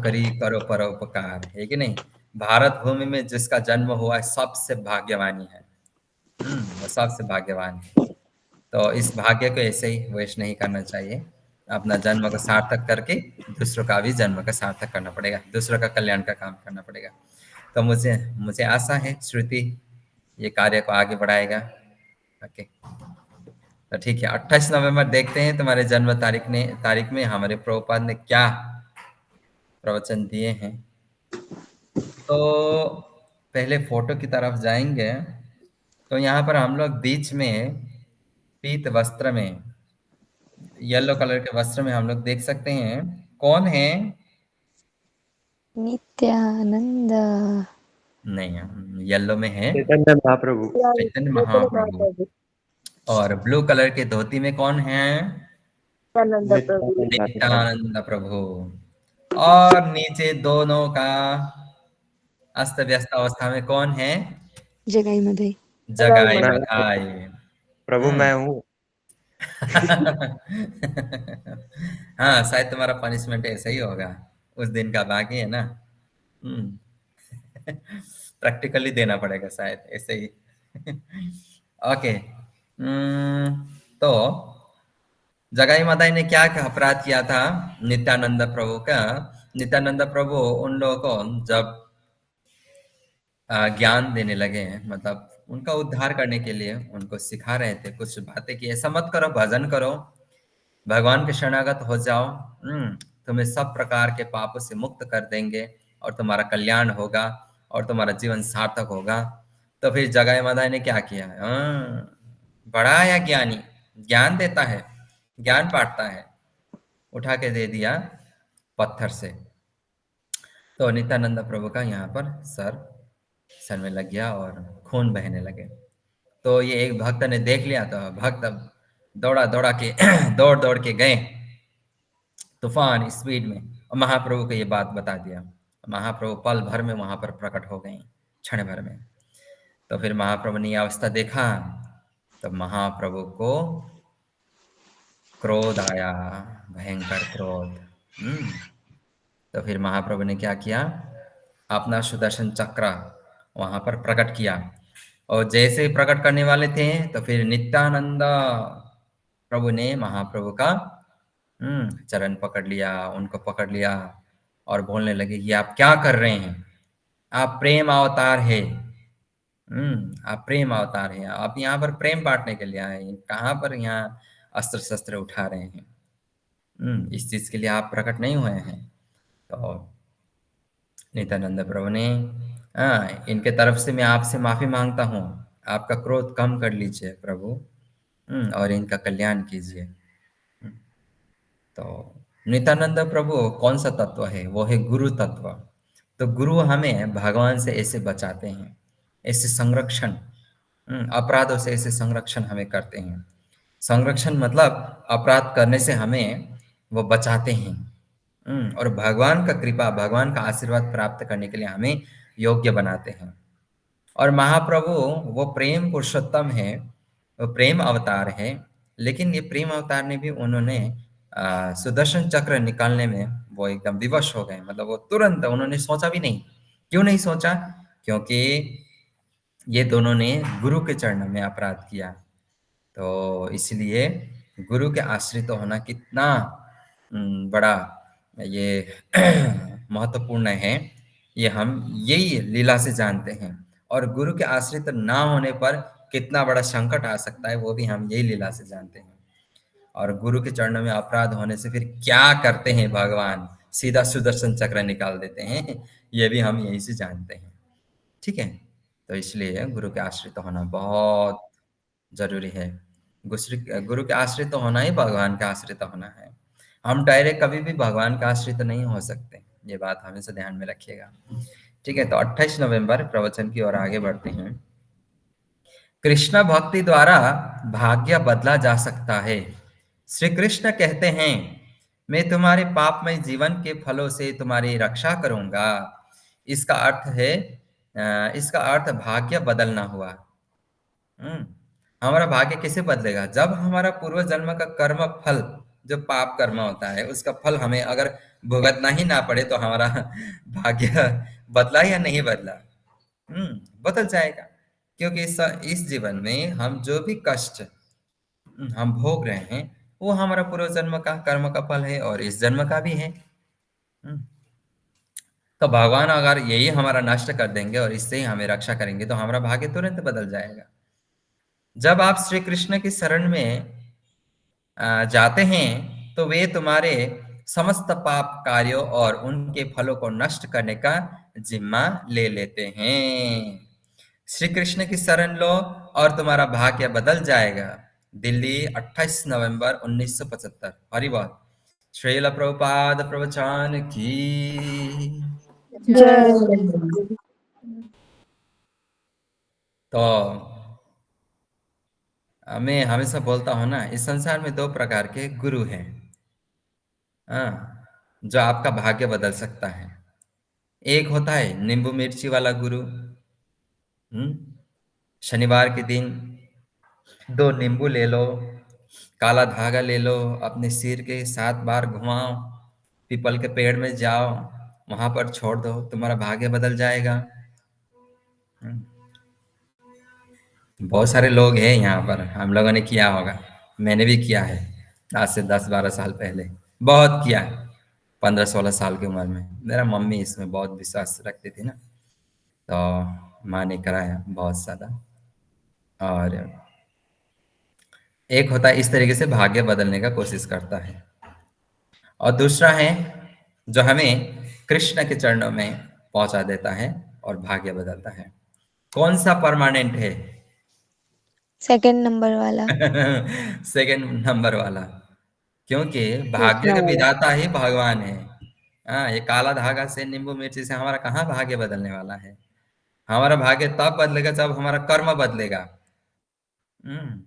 करी करो परोपकार, है कि नहीं? भारत भूमि में जिसका जन्म हुआ है सबसे भाग्यवानी है। वो सबसे भाग्यवान है। तो इस भाग्य को ऐसे ही वेस्ट नहीं करना चाहिए। अपना जन्म को सार्थक करके दूसरों का भी जन्म का सार्थक करना पड़ेगा, दूसरों का कल्याण का काम करना पड़ेगा। तो मुझे मुझे आशा है श्रुति ये कार्य को आगे बढ़ाएगा। ओके, तो ठीक है, 28 नवंबर देखते हैं तुम्हारे जन्म तारीख में हमारे प्रभुपाद ने क्या प्रवचन दिए हैं। तो पहले फोटो की तरफ जाएंगे। तो यहाँ पर हम लोग बीच में पीत वस्त्र में, येलो कलर के वस्त्र में हम लोग देख सकते हैं कौन है? नित्यानंद। नहीं, येलो में है चैतन्य महाप्रभु। चैतन्य महाप्रभु। और ब्लू कलर के धोती में कौन है? नित्यानंद प्रभु। और नीचे दोनों का अस्त व्यस्त अवस्था में कौन है? जगाई मधाई। जगाई मैं बधाई। प्रभु मैं हूँ। हाँ, शायद तुम्हारा पनिशमेंट ऐसा ही होगा, उस दिन का बाकी है ना। प्रैक्टिकली देना पड़ेगा शायद ऐसे ही। ओके। तो जगाई माताई ने क्या अपराध किया था नित्यानंद प्रभु का? नित्यानंद प्रभु उन लोगों को जब ज्ञान देने लगे हैं, मतलब उनका उद्धार करने के लिए उनको सिखा रहे थे कुछ बातें कि ऐसा मत करो, भजन करो, भगवान के शरणागत हो जाओ, तुम्हें सब प्रकार के पापों से मुक्त कर देंगे और तुम्हारा कल्याण होगा और तुम्हारा जीवन सार्थक होगा। तो फिर जगाई माताई ने क्या किया? बड़ा आया ज्ञानी, ज्ञान देता है, ज्ञान बांटता है, उठा के दे दिया पत्थर से। तो नित्यानंद प्रभु का यहाँ पर सर में लग गया और खून बहने लगे। तो ये एक भक्त ने देख लिया, तो भक्त दौड़ा दौड़ा के दौड़ दौड़ के गए तूफान स्पीड में और महाप्रभु को ये बात बता दिया। महाप्रभु पल भर में वहां पर प्रकट हो गए, क्षण भर में। तो फिर महाप्रभु ने ये अवस्था देखा, तो महाप्रभु को क्रोध आया, भयंकर क्रोध। तो फिर महाप्रभु ने क्या किया? अपना सुदर्शन चक्र वहां पर प्रकट किया, और जैसे ही प्रकट करने वाले थे तो फिर नित्यानंद प्रभु ने महाप्रभु का चरण पकड़ लिया, उनको पकड़ लिया और बोलने लगे कि आप क्या कर रहे हैं? आप प्रेम अवतार है। आप प्रेम अवतार हैं, आप यहाँ पर प्रेम बांटने के लिए आए हैं, कहाँ पर यहाँ अस्त्र शस्त्र उठा रहे हैं? इस चीज के लिए आप प्रकट नहीं हुए हैं। तो नित्यानंद प्रभु ने, इनके तरफ से मैं आपसे माफी मांगता हूँ, आपका क्रोध कम कर लीजिए प्रभु, और इनका कल्याण कीजिए। तो नित्यानंद प्रभु कौन सा तत्व है? वो है गुरु तत्व। तो गुरु हमें भगवान से ऐसे बचाते हैं, ऐसे संरक्षण, अपराधों से ऐसे संरक्षण हमें करते हैं। संरक्षण मतलब अपराध करने से हमें वो बचाते हैं। और भगवान का कृपा, भगवान का आशीर्वाद प्राप्त करने के लिए हमें योग्य बनाते हैं। और महाप्रभु वो प्रेम पुरुषोत्तम है, वो प्रेम अवतार है, लेकिन ये प्रेम अवतार ने भी उन्होंने सुदर्शन चक्र निकालने में वो एकदम विवश हो गए, मतलब वो तुरंत, उन्होंने सोचा भी नहीं। क्यों नहीं सोचा? क्योंकि ये दोनों ने गुरु के चरणों में अपराध किया। तो इसलिए गुरु के आश्रित होना कितना बड़ा ये महत्वपूर्ण है, ये हम यही लीला से जानते हैं। और गुरु के आश्रित ना होने पर कितना बड़ा संकट आ सकता है, वो भी हम यही लीला से जानते हैं। और गुरु के चरणों में अपराध होने से फिर क्या करते हैं भगवान? सीधा सुदर्शन चक्र निकाल देते हैं, ये भी हम यही से जानते हैं। ठीक है, तो इसलिए गुरु के आश्रित होना बहुत जरूरी है। गुरु के आश्रित तो होना ही भगवान का आश्रित होना है। हम डायरेक्ट कभी भी भगवान का आश्रित नहीं हो सकते, ये बात हमेशा ध्यान में रखिएगा। ठीक है, तो 28 नवंबर प्रवचन की ओर आगे बढ़ते हैं। कृष्ण भक्ति द्वारा भाग्य बदला जा सकता है। श्री कृष्ण कहते हैं, मैं तुम्हारे पापमय जीवन के फलों से तुम्हारी रक्षा करूंगा। इसका अर्थ है, इसका अर्थ भाग्य बदलना हुआ। हमारा भाग्य कैसे बदलेगा? जब हमारा पूर्व जन्म का कर्म फल, जो पाप कर्म होता है, उसका फल हमें अगर भुगतना ही ना पड़े तो हमारा भाग्य बदला या नहीं बदला? बदल जाएगा। क्योंकि इस जीवन में हम जो भी कष्ट हम भोग रहे हैं, वो हमारा पूर्व जन्म का कर्म का फल है और इस जन्म का भी है। हम्म, तो भगवान अगर यही हमारा नष्ट कर देंगे और इससे ही हमें रक्षा करेंगे तो हमारा भाग्य तुरंत बदल जाएगा। जब आप श्री कृष्ण की शरण में जाते हैं तो वे तुम्हारे समस्त पाप कार्यों और उनके फलों को नष्ट करने का जिम्मा ले लेते हैं। श्री कृष्ण की शरण लो और तुम्हारा भाग्य बदल जाएगा। दिल्ली 28 नवंबर 1975। हरि बोल। श्रील प्रभुपाद प्रवचन की। जय। तो मैं हमेशा बोलता हूँ ना, इस संसार में दो प्रकार के गुरु हैं, जो आपका भाग्य बदल सकता है। एक होता है नींबू मिर्ची वाला गुरु। शनिवार के दिन 2 नींबू ले लो, काला धागा ले लो, अपने सिर के 7 बार घुमाओ, पीपल के पेड़ में जाओ, वहां पर छोड़ दो, तुम्हारा भाग्य बदल जाएगा। हम्म, बहुत सारे लोग हैं यहाँ पर, हम लोगों ने किया होगा, मैंने भी किया है आज से 10-12 साल पहले, बहुत किया है। 15-16 साल की उम्र में मेरा मम्मी इसमें बहुत विश्वास रखती थी ना, तो माँ ने कराया बहुत ज़्यादा। और एक होता है इस तरीके से भाग्य बदलने का कोशिश करता है, और दूसरा है जो हमें कृष्ण के चरणों में पहुंचा देता है और भाग्य बदलता है। कौन सा परमानेंट है? सेकंड नंबर वाला। सेकंड नंबर वाला, क्योंकि भाग्य दूसरा का वाला। विधाता ही भगवान है। हाँ, ये काला धागा से नींबू मिर्ची से हमारा कहाँ भाग्य बदलने वाला है? हमारा भाग्य तब बदलेगा जब हमारा कर्म बदलेगा। हम्म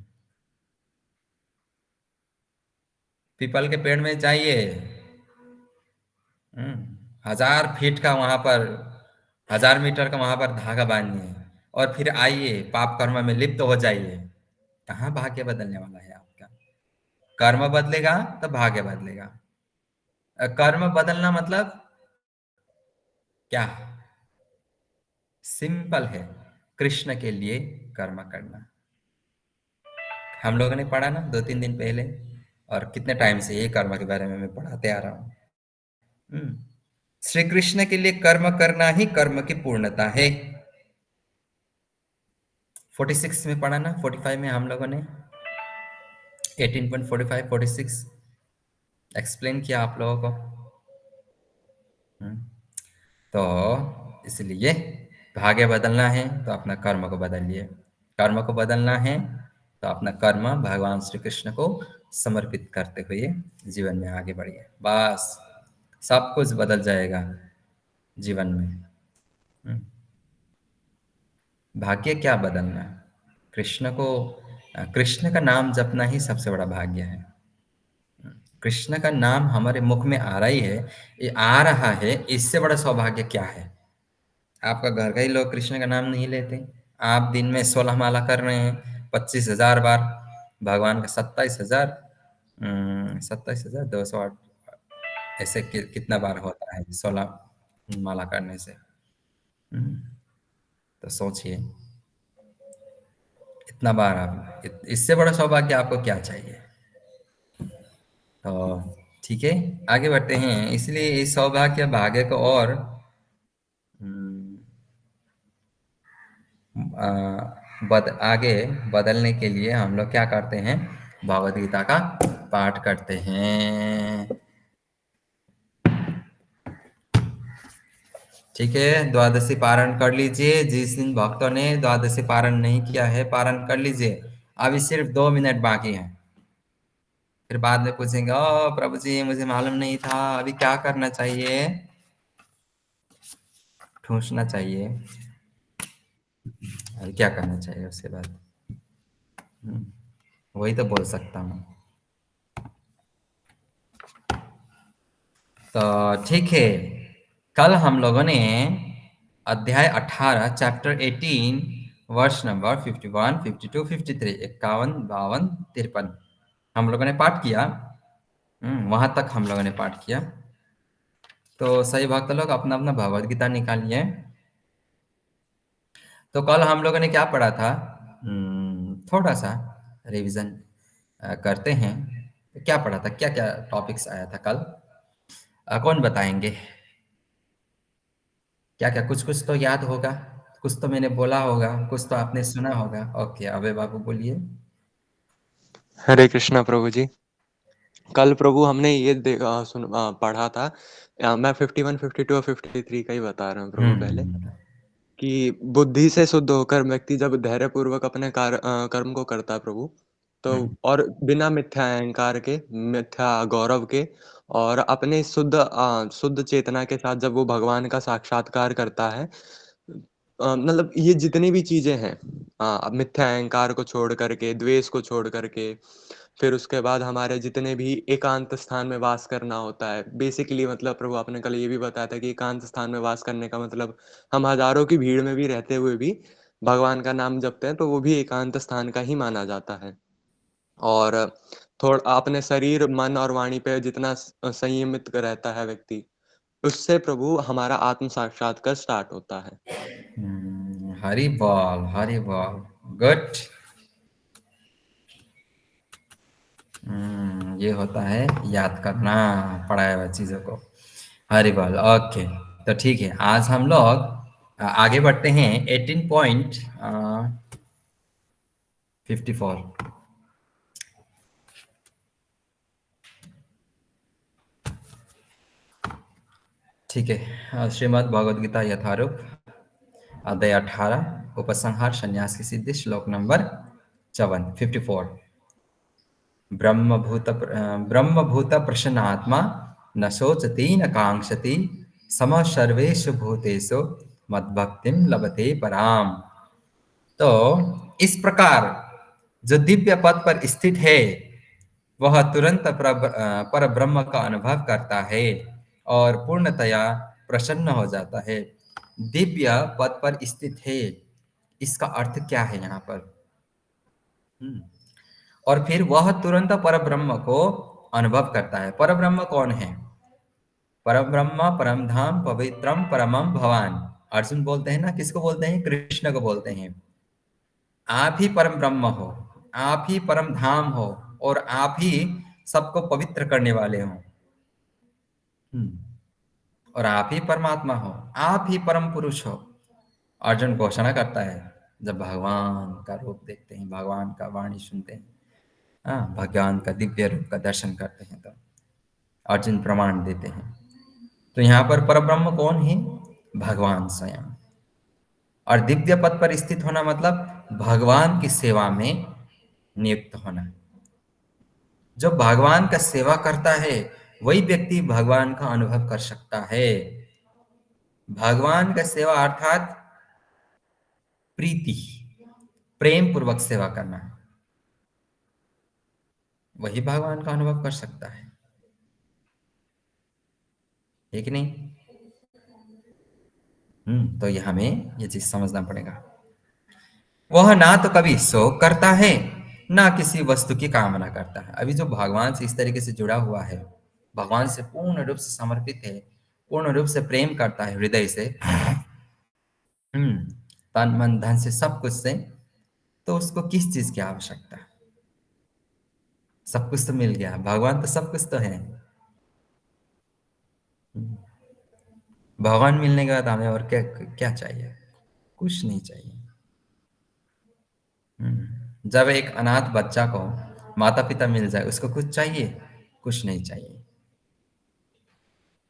पीपल के पेड़ में जाइए, 1000 फीट का वहां पर, 1000 मीटर का वहां पर धागा बांधिए और फिर आइए, पाप कर्म में लिप्त हो जाइए। कहाँ भाग्य बदलने वाला है आपका? कर्म बदलेगा तो भाग्य बदलेगा। कर्म बदलना मतलब क्या? सिंपल है, कृष्ण के लिए कर्म करना। हम लोगों ने पढ़ा ना 2-3 दिन पहले, और कितने टाइम से ये कर्म के बारे में मैं पढ़ाते आ रहा हूँ। श्री कृष्ण के लिए कर्म करना ही कर्म की पूर्णता है। 46 में पढ़ा ना, 45 में हम लोगों ने 18.45 46 एक्सप्लेन किया आप लोगों को। तो इसलिए भाग्य बदलना है तो अपना कर्म को बदलिए, कर्म को बदलना है तो अपना कर्म भगवान श्री कृष्ण को समर्पित करते हुए जीवन में आगे बढ़िए, बस सब कुछ बदल जाएगा जीवन में। भाग्य क्या बदलना? कृष्ण को, कृष्ण का नाम जपना ही सबसे बड़ा भाग्य है। कृष्ण का नाम हमारे मुख में आ रहा ही है, ये आ रहा है, इससे बड़ा सौभाग्य क्या है? आपका घर का ही लोग कृष्ण का नाम नहीं लेते, आप दिन में 16 माला कर रहे हैं, 25,000 बार भगवान का, 27,208 ऐसे कितना बार होता है 16 माला करने से? तो सोचिए, इतना बार आप, इससे बड़ा सौभाग्य आपको क्या चाहिए? तो ठीक है, आगे बढ़ते हैं। इसलिए इस सौभाग्य भाग्य को और आगे बदलने के लिए हम लोग क्या करते हैं? भगवद गीता का पाठ करते हैं। ठीक है, द्वादशी पारण कर लीजिए। जिस दिन भक्तों ने द्वादशी पारण नहीं किया है, पारण कर लीजिए। अभी सिर्फ 2 मिनट बाकी हैं, फिर बाद में पूछेंगे, ओ प्रभु जी मुझे मालूम नहीं था, अभी क्या करना चाहिए? ठूसना चाहिए। अभी क्या करना चाहिए उसके बाद? वही तो बोल सकता हूँ। तो ठीक है, कल हम लोगों ने अध्याय 18 चैप्टर 18 वर्ष नंबर 51, 52, 53, 51, 52, 53 हम लोगों ने पाठ किया। वहां तक हम लोगों ने पाठ किया। तो सही भक्त लोग अपना अपना भगवद गीता निकालिए। तो कल हम लोगों ने क्या पढ़ा था? थोड़ा सा रिवीजन करते हैं। तो क्या पढ़ा था, क्या क्या टॉपिक्स आया था कल? कौन बताएंगे? क्या क्या, कुछ कुछ तो याद होगा, कुछ तो मैंने बोला होगा, कुछ तो आपने सुना होगा। ओके, अभय बाबू बोलिए। हरे कृष्णा प्रभु जी। कल प्रभु हमने ये पढ़ा था। मैं 51, 52 और 53 का ही बता रहा हूँ प्रभु। पहले हम्म कि बुद्धि से शुद्ध होकर व्यक्ति जब धैर्य पूर्वक अपने कर्म को करता है प्रभु, तो हम्म और बिना मिथ्या अहंकार के, मिथ्या गौरव के, और अपने शुद्ध चेतना के साथ जब वो भगवान का साक्षात्कार करता है, मतलब ये जितनी भी चीजें हैं, मिथ्या अहंकार को छोड़ करके, द्वेष को छोड़ करके, फिर उसके बाद हमारे जितने भी एकांत स्थान में वास करना होता है बेसिकली, मतलब प्रभु आपने कल ये भी बताया था कि एकांत स्थान में वास करने का मतलब हम हजारों की भीड़ में भी रहते हुए भी भगवान का नाम जपते हैं, तो वो भी एकांत स्थान का ही माना जाता है। और थोड़ा अपने शरीर, मन और वाणी पे जितना संयमित रहता है व्यक्ति, उससे प्रभु हमारा आत्म साक्षात्कार स्टार्ट होता है। हरी बॉल, हरी बॉल, गुड। ये होता है याद करना पढ़ाया हुआ चीज़ों को। हरी बॉल, ओके। तो ठीक है, आज हम लोग आगे बढ़ते हैं। 18.54। ठीक है, श्रीमद् भगवद गीता यथारूप, अध्याय 18, उपसंहार संन्यास की सिद्धि, श्लोक नंबर 54। ब्रह्मभूत प्रसन्नात्मा न शोचति न कांक्षति समः सर्वेषु भूतेषु मद्भक्तिं लभते पराम। तो इस प्रकार जो दिव्य पद पर स्थित है वह तुरंत पर ब्रह्म का अनुभव करता है और पूर्णतया प्रसन्न हो जाता है। दिव्य पद पर स्थित है, इसका अर्थ क्या है यहाँ पर? हम्म, और फिर वह तुरंत परब्रह्म को अनुभव करता है। परब्रह्म कौन है? परब्रह्म, परम धाम, पवित्रम परमम भवान। अर्जुन बोलते हैं ना, किसको बोलते हैं? कृष्ण को बोलते हैं। आप ही परम ब्रह्म हो, आप ही परम धाम हो, और आप ही सबको पवित्र करने वाले हो। और आप ही परमात्मा हो, आप ही परम पुरुष हो। अर्जुन घोषणा करता है जब भगवान का रूप देखते हैं, भगवान का वाणी सुनते हैं, हाँ, भगवान का दिव्य रूप का दर्शन करते हैं, तो अर्जुन प्रमाण देते हैं। तो यहाँ पर परब्रह्म कौन है? भगवान स्वयं। और दिव्य पद पर स्थित होना मतलब भगवान की सेवा में नियुक्त होना। जो भगवान का सेवा करता है वही व्यक्ति भगवान का अनुभव कर सकता है। भगवान का सेवा अर्थात प्रीति, प्रेम पूर्वक सेवा करना, वही भगवान का अनुभव कर सकता है कि नहीं? तो ये हमें ये चीज समझना पड़ेगा। वह ना तो कभी शोक करता है, ना किसी वस्तु की कामना करता है। अभी जो भगवान से इस तरीके से जुड़ा हुआ है, भगवान से पूर्ण रूप से समर्पित है, पूर्ण रूप से प्रेम करता है हृदय से, तन मन धन से, सब कुछ से, तो उसको किस चीज की आवश्यकता है? सब कुछ तो मिल गया, भगवान तो सब कुछ तो है। हम्म, भगवान मिलने के बाद हमें और क्या क्या चाहिए? कुछ नहीं चाहिए। जब एक अनाथ बच्चा को माता पिता मिल जाए, उसको कुछ चाहिए? कुछ नहीं चाहिए,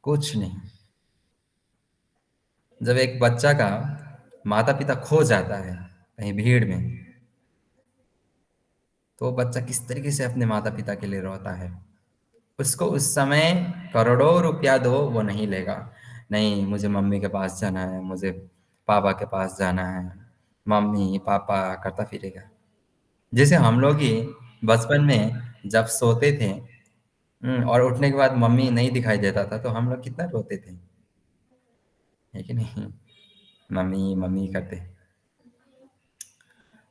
कुछ नहीं। जब एक बच्चा का माता पिता खो जाता है कहीं भीड़ में, तो वो बच्चा किस तरीके से अपने माता पिता के लिए रोता है। उसको उस समय करोड़ों रुपया दो, वो नहीं लेगा। नहीं, मुझे मम्मी के पास जाना है, मुझे पापा के पास जाना है, मम्मी पापा करता फिरेगा। जैसे हम लोग ही बचपन में जब सोते थे, और उठने के बाद मम्मी नहीं दिखाई देता था, तो हम लोग कितना रोते थे, है कि नहीं? मम्मी मम्मी करते।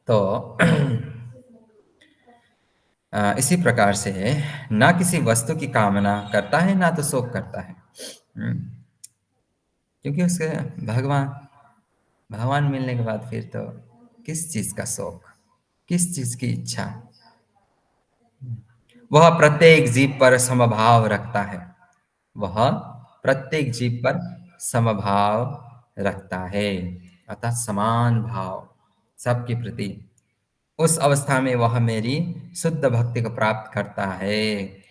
तो इसी प्रकार से ना किसी वस्तु की कामना करता है, ना तो शोक करता है। क्योंकि उसके भगवान भगवान मिलने के बाद फिर तो किस चीज़ का शौक, किस चीज़ की इच्छा? वह प्रत्येक जीव पर समभाव रखता है। वह प्रत्येक जीव पर समभाव रखता है, अर्थात समान भाव सबके प्रति। उस अवस्था में वह मेरी शुद्ध भक्ति को प्राप्त करता है।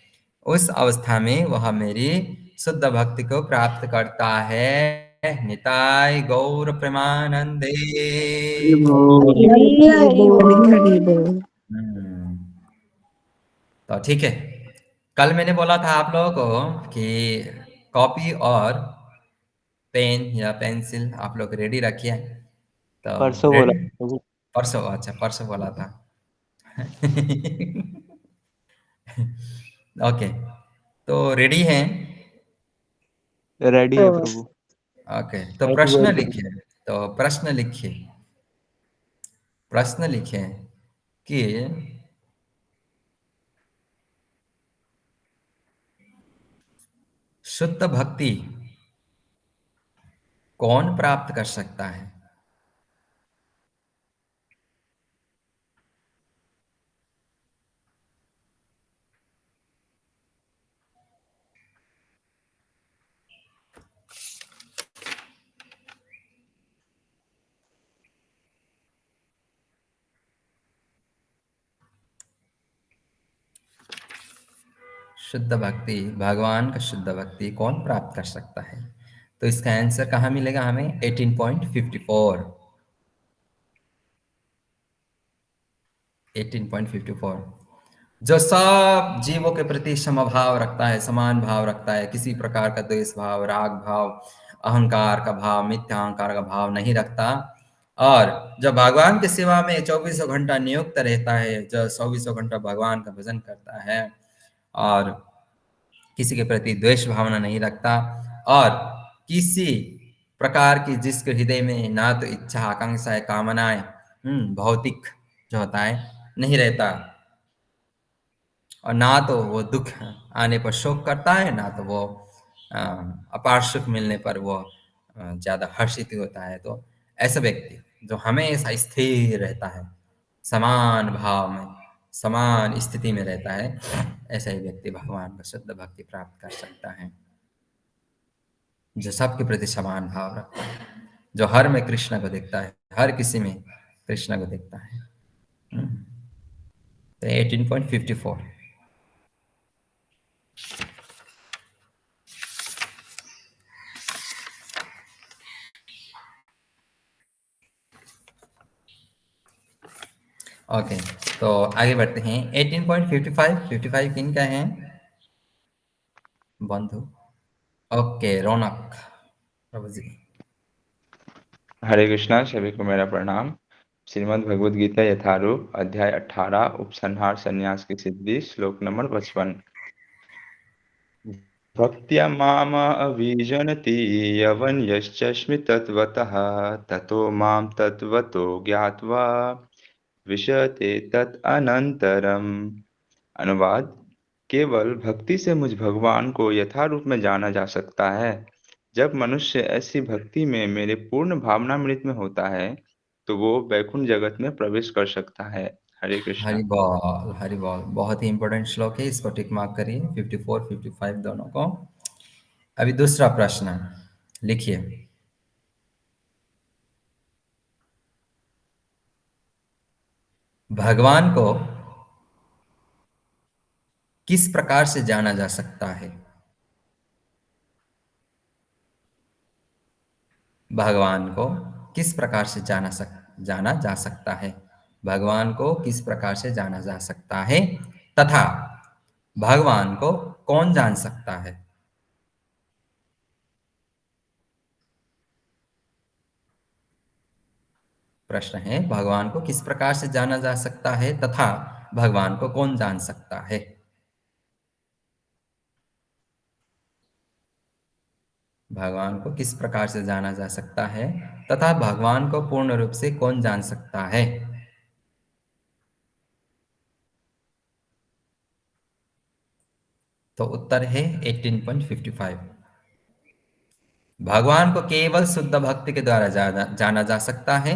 उस अवस्था में वह मेरी शुद्ध भक्ति को प्राप्त करता है। निताय गौर प्रेमानंदे। हरि बोल। हरि हरि बोल। हरि बोल। हम्म, तो ठीक है। कल मैंने बोला था आप लोगों को कि कॉपी और पेन या पेंसिल आप लोग रेडी रखिए। तो परसों रेडी? बोला प्रभु। परसों, अच्छा परसों बोला था। ओके, तो रेडी हैं? रेडी है प्रभु। ओके, तो थैंक यू प्रश्न वेरी मच। लिखिए। तो प्रश्न लिखिए, प्रश्न लिखिए कि शुद्ध भक्ति कौन प्राप्त कर सकता है? शुद्ध भक्ति, भगवान का शुद्ध भक्ति कौन प्राप्त कर सकता है? तो इसका आंसर कहाँ मिलेगा हमें? 18.54। 18.54। जो सब जीवों के प्रति समभाव रखता है, समान भाव रखता है, किसी प्रकार का द्वेष भाव, राग भाव, अहंकार का भाव, मिथ्या अहंकार का भाव नहीं रखता, और जो भगवान की सेवा में चौबीसों घंटा नियुक्त रहता है, जो चौबीसों घंटा भगवान का भजन करता है और किसी के प्रति द्वेष भावना नहीं रखता, और किसी प्रकार की जिसके हृदय में ना तो इच्छा, आकांक्षाएं, कामनाएं, भौतिक जो होता है नहीं रहता, और ना तो वो दुख आने पर शोक करता है, ना तो वो अ, अपार सुख मिलने पर वो ज़्यादा हर्षित होता है। तो ऐसा व्यक्ति जो हमेशा स्थिर रहता है, समान भाव में, समान स्थिति में रहता है, ऐसा ही व्यक्ति भगवान का शुद्ध भक्ति प्राप्त कर सकता है। जो सबके प्रति समान भाव रखता है, जो हर में कृष्ण को देखता है, हर किसी में कृष्ण को देखता है। तो 18.54। ओके, तो आगे बढ़ते हैं। 18.55, 55 किन का है बंधु? ओके, रौनक प्रभु जी। हरे कृष्णा, सभी को मेरा प्रणाम। श्रीमद् भगवद गीता यथारूप अध्याय 18 उपसंहार संन्यास की सिद्धि श्लोक नंबर 55। भक्त्या माम अभिजनति यवन यश्चस्मि तत्वतः ततो माम तत्वतो ज्ञात्वा विशते तत् अनंतरम। अनुवाद: केवल भक्ति से मुझ भगवान को यथारूप में जाना जा सकता है। जब मनुष्य ऐसी भक्ति में मेरे पूर्ण भावनामृत में होता है, तो वो वैकुंठ जगत में प्रवेश कर सकता है। हरे कृष्णा। हरि बोल, हरि बोल। बहुत ही इंपॉर्टेंट श्लोक है, इसको टिक मार्क करिए 54 55 दोनों को। अभी दूसरा प्रश्न लिखिए। भगवान को किस प्रकार से जाना जा सकता है? भगवान को किस प्रकार से जाना जा सकता है? भगवान को किस प्रकार से जाना जा सकता है, तथा भगवान को कौन जान सकता है? प्रश्न है, भगवान को किस प्रकार से जाना जा सकता है तथा भगवान को कौन जान सकता है? भगवान को किस प्रकार से जाना जा सकता है तथा भगवान को पूर्ण रूप से कौन जान सकता है? तो उत्तर है 18.55। भगवान को केवल शुद्ध भक्ति के द्वारा जाना जा सकता है,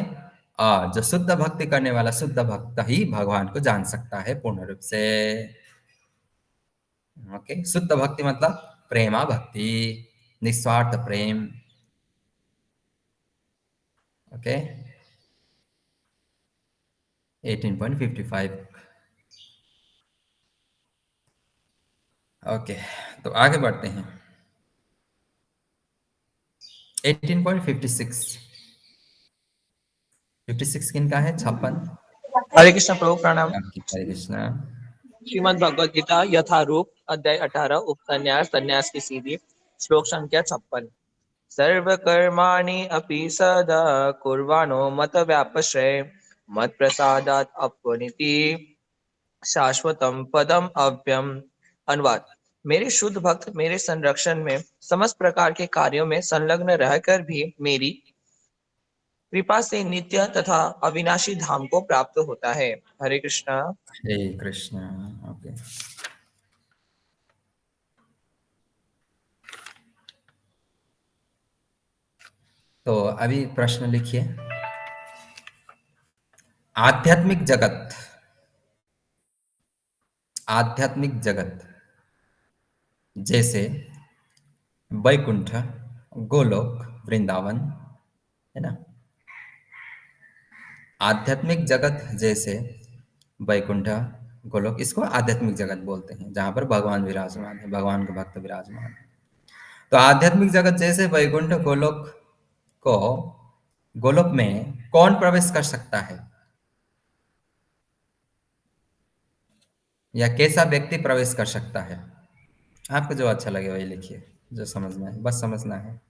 और जो शुद्ध भक्ति करने वाला शुद्ध भक्त ही भगवान को जान सकता है पूर्ण रूप से। ओके, शुद्ध भक्ति मतलब प्रेमा भक्ति, निस्वार्थ प्रेम। ओके, 18.55। ओके, तो आगे बढ़ते हैं। 18.56। 56 किनका है? 56। हरे कृष्ण प्रभु प्रणाम। आपकी, हरे कृष्णा। श्रीमद् भगवद गीता यथारूप अध्याय 18 उपन्यास संन्यास की सीधी श्लोक संख्या 56। सर्व कर्माणि अपि सदा कुर्वाणो मत व्यापश्रय मत प्रसादात अपनिति शाश्वतम पदम अव्यम। अनुवाद। मेरे शुद्ध भक्त मेरे संरक्षण में समस्त प्रकार के कार्यों में संलग्न रहकर भी मेरी कृपा से नित्य तथा अविनाशी धाम को प्राप्त होता है। हरे कृष्णा। हरे कृष्णा। ओके, तो अभी प्रश्न लिखिए। आध्यात्मिक जगत, आध्यात्मिक जगत जैसे वैकुंठ, गोलोक, वृंदावन, है ना। आध्यात्मिक जगत जैसे वैकुंठ, गोलोक, इसको आध्यात्मिक जगत बोलते हैं, जहां पर भगवान विराजमान है, भगवान के भक्त विराजमान है। तो आध्यात्मिक जगत जैसे वैकुंठ, गोलोक को, गोलोक में कौन प्रवेश कर सकता है, या कैसा व्यक्ति प्रवेश कर सकता है? आपको जो अच्छा लगे वही लिखिए, जो समझना है, बस समझना है।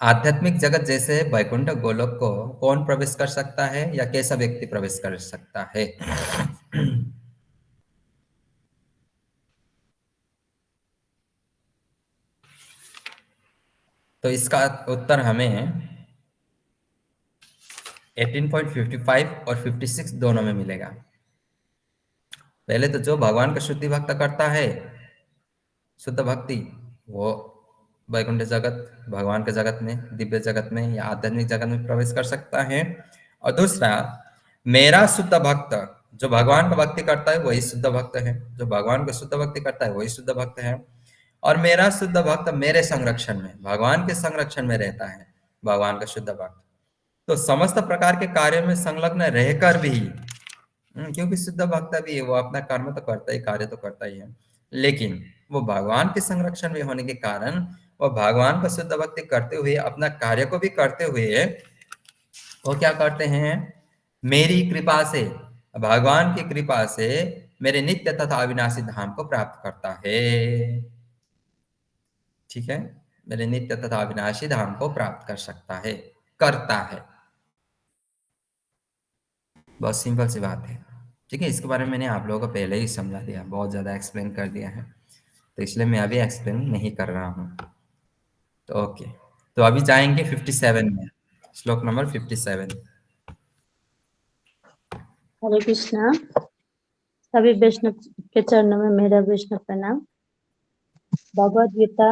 आध्यात्मिक जगत जैसे वैकुंठ, गोलोक को कौन प्रवेश कर सकता है, या कैसा व्यक्ति प्रवेश कर सकता है? तो इसका उत्तर हमें 18.55 और 56 दोनों में मिलेगा। पहले तो जो भगवान का शुद्धि भक्त करता है, शुद्ध भक्ति, वो वैकुंठ जगत, भगवान के जगत में, दिव्य जगत में या आध्यात्मिक जगत में प्रवेश कर सकता है। और दूसरा, मेरा शुद्ध भक्त, जो भगवान का भक्ति करता है वही शुद्ध भक्त है, जो भगवान का शुद्ध भक्ति करता है वही शुद्ध भक्त है। और मेरा शुद्ध भक्त मेरे संरक्षण में, भगवान के संरक्षण में रहता है, भगवान का शुद्ध भक्त। तो समस्त प्रकार के कार्यों में संलग्न रहकर भी, क्योंकि शुद्ध भक्त भी है, वो अपना कर्म तो करता ही, कार्य तो करता ही है, लेकिन वो भगवान के संरक्षण में होने के कारण वो भगवान का शुद्ध भक्ति करते हुए, अपना कार्य को भी करते हुए, वो क्या करते हैं? मेरी कृपा से, भगवान की कृपा से मेरे नित्य तथा अविनाशी धाम को प्राप्त करता है। ठीक है, मेरे नित्य तथा अविनाशी धाम को प्राप्त कर सकता है, करता है। बहुत सिंपल सी बात है। ठीक है, इसके बारे में मैंने आप लोगों को पहले ही समझा दिया, बहुत ज़्यादा एक्सप्लेन कर दिया है, तो इसलिए मैं अभी एक्सप्लेन नहीं कर रहा हूँ। तो ओके, तो अभी जाएंगे 57 में, श्लोक नंबर 57। हरे कृष्णा। सभी वैष्णव के चरणों में मेरा वैष्णव प्रणाम। भगवद गीता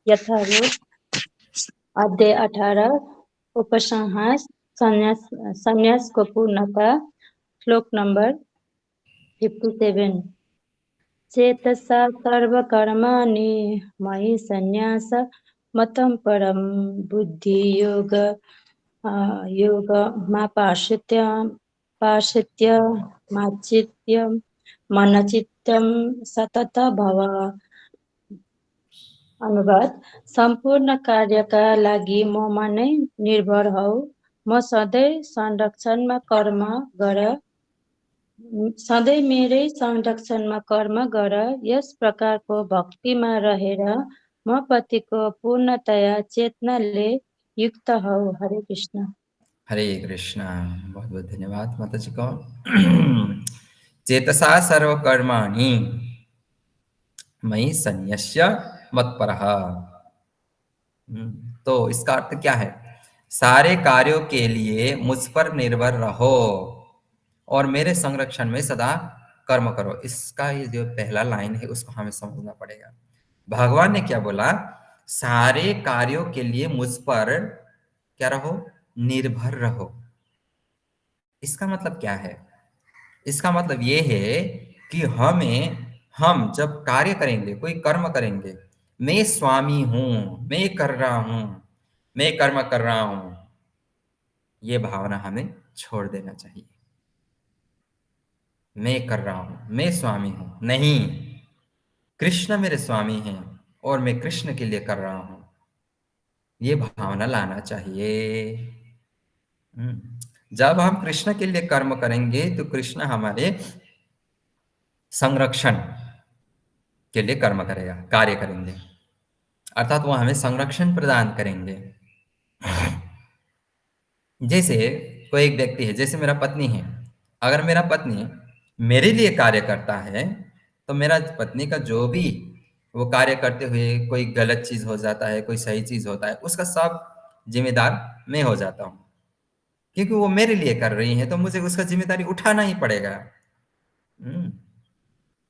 यथारूप अध्याय 18 उपसंहार संन्यास को पूर्णता श्लोक नंबर 57। चेतसा सर्वकर्माणि मयि संन्यास मतम परम बुद्धि योग योग पाश्चित्य माचित्य मनचित्यम सतत भव। अनुवाद। सम्पूर्ण कार्यका लागि ममा नै निर्भर हौ, म सधैँ संरक्षणमा कर्म गर, सधैँ मेरै संरक्षणमा कर्म गर। यस प्रकारको भक्तिमा रहेर म पतिको पूर्णतया चेतनाले युक्त हौ। हरे कृष्ण। हरे कृष्णा। बहुत बहुत धन्यवाद माता जी को। चेतसा सर्वकर्माणि मयि संन्यस्य मत्परः। तो इसका अर्थ क्या है? सारे कार्यों के लिए मुझ पर निर्भर रहो और मेरे संरक्षण में सदा कर्म करो। इसका ये जो पहला लाइन है उसको हमें समझना पड़ेगा। भगवान ने क्या बोला? सारे कार्यों के लिए मुझ पर क्या रहो, निर्भर रहो। इसका मतलब क्या है? इसका मतलब ये है कि हम जब कार्य करेंगे, कोई कर्म करेंगे, मैं स्वामी हूं, मैं कर रहा हूं, मैं कर्म कर रहा हूं, ये भावना हमें छोड़ देना चाहिए। मैं कर रहा हूं, मैं स्वामी हूं, नहीं, कृष्ण मेरे स्वामी हैं और मैं कृष्ण के लिए कर रहा हूं, ये भावना लाना चाहिए। जब हम कृष्ण के लिए कर्म करेंगे तो कृष्ण हमारे संरक्षण के लिए कर्म करेगा, कार्य करेंगे, अर्थात वो हमें संरक्षण प्रदान करेंगे। जैसे कोई एक व्यक्ति है, जैसे मेरा पत्नी है, अगर मेरा पत्नी मेरे लिए कार्य करता है तो मेरा पत्नी का जो भी वो कार्य करते हुए कोई गलत चीज हो जाता है, कोई सही चीज होता है, उसका सब जिम्मेदार मैं हो जाता हूँ, क्योंकि वो मेरे लिए कर रही है तो मुझे उसका जिम्मेदारी उठाना ही पड़ेगा। हम्म,